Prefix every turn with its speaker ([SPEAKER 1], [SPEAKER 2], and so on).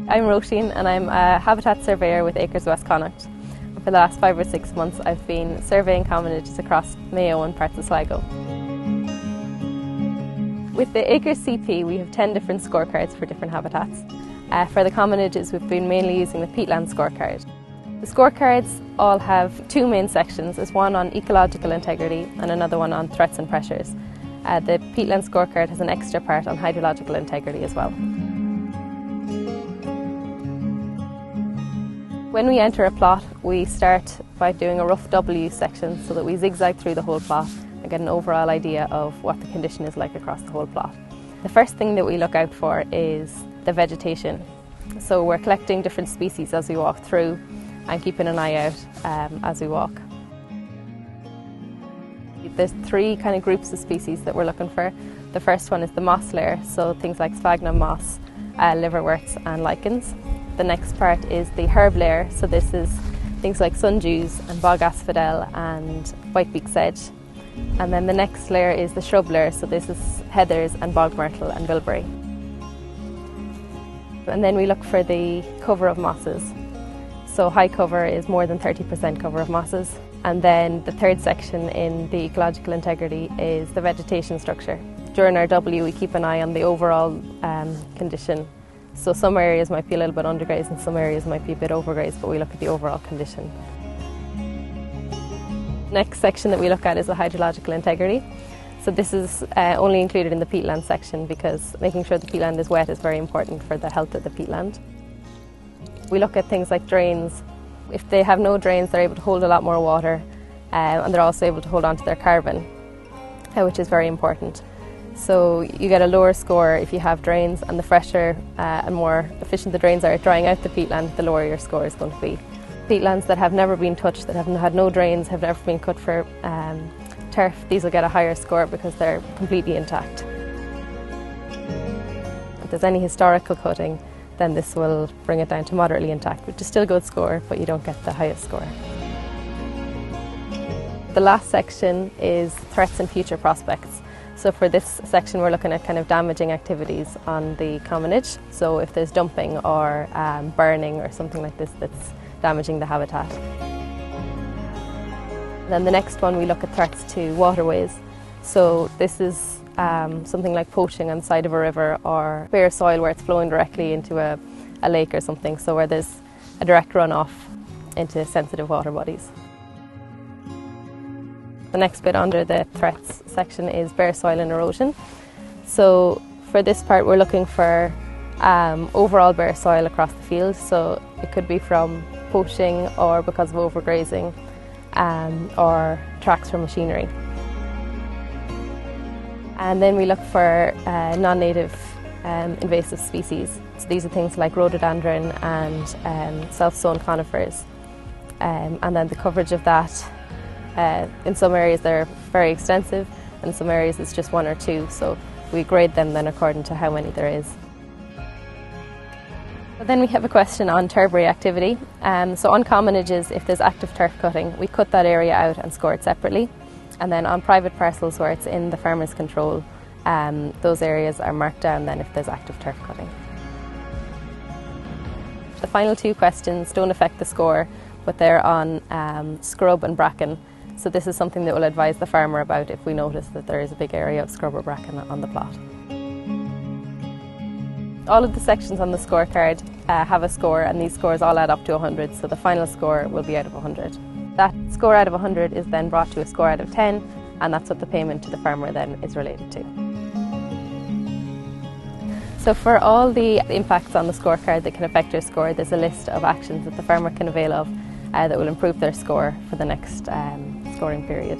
[SPEAKER 1] I'm Roisin and I'm a habitat surveyor with Acres West Connacht. For the last 5 or 6 months I've been surveying commonages across Mayo and parts of Sligo. With the Acres CP we have 10 different scorecards for different habitats. For the commonages we've been mainly using the peatland scorecard. The scorecards all have 2 main sections. There's one on ecological integrity and another one on threats and pressures. The peatland scorecard has an extra part on hydrological integrity as well. When we enter a plot, we start by doing a rough W section so that we zigzag through the whole plot and get an overall idea of what the condition is like across the whole plot. The first thing that we look out for is the vegetation. So we're collecting different species as we walk through and keeping an eye out as we walk. There's 3 kind of groups of species that we're looking for. The first one is the moss layer, so things like sphagnum moss, liverworts and lichens. The next part is the herb layer, so this is things like sundews and bog asphodel and whitebeak sedge. And then the next layer is the shrub layer, so this is heathers and bog myrtle and bilberry. And then we look for the cover of mosses. So high cover is more than 30% cover of mosses. And then the third section in the ecological integrity is the vegetation structure. During our W we keep an eye on the overall condition. So some areas might be a little bit undergrazed and some areas might be a bit overgrazed, but we look at the overall condition. Next section that we look at is the hydrological integrity. So this is only included in the peatland section because making sure the peatland is wet is very important for the health of the peatland. We look at things like drains. If they have no drains, they're able to hold a lot more water and they're also able to hold on to their carbon, which is very important. So you get a lower score if you have drains, and the fresher and more efficient the drains are at drying out the peatland, the lower your score is going to be. Peatlands that have never been touched, that have had no drains, have never been cut for turf, these will get a higher score because they're completely intact. If there's any historical cutting, then this will bring it down to moderately intact, which is still a good score, but you don't get the highest score. The last section is threats and future prospects. So for this section we're looking at kind of damaging activities on the commonage. So if there's dumping or burning or something like this that's damaging the habitat. Then the next one we look at threats to waterways. So this is something like poaching on the side of a river or bare soil where it's flowing directly into a lake or something, so where there's a direct runoff into sensitive water bodies. The next bit under the threats section is bare soil and erosion. So for this part we're looking for overall bare soil across the field, so it could be from poaching or because of overgrazing or tracks from machinery. And then we look for non-native invasive species. So these are things like rhododendron and self-sown conifers. And then the coverage of that, in some areas they're very extensive, and in some areas it's just 1 or 2, so we grade them then according to how many there is. But then we have a question on turbary activity. So on commonages, if there's active turf cutting, we cut that area out and score it separately. And then on private parcels where it's in the farmer's control, those areas are marked down then if there's active turf cutting. The final 2 questions don't affect the score, but they're on scrub and bracken. So this is something that we'll advise the farmer about if we notice that there is a big area of scrub or bracken on the plot. All of the sections on the scorecard have a score, and these scores all add up to 100, so the final score will be out of 100. That score out of 100 is then brought to a score out of 10, and that's what the payment to the farmer then is related to. So for all the impacts on the scorecard that can affect your score, there's a list of actions that the farmer can avail of that will improve their score for the next scoring period.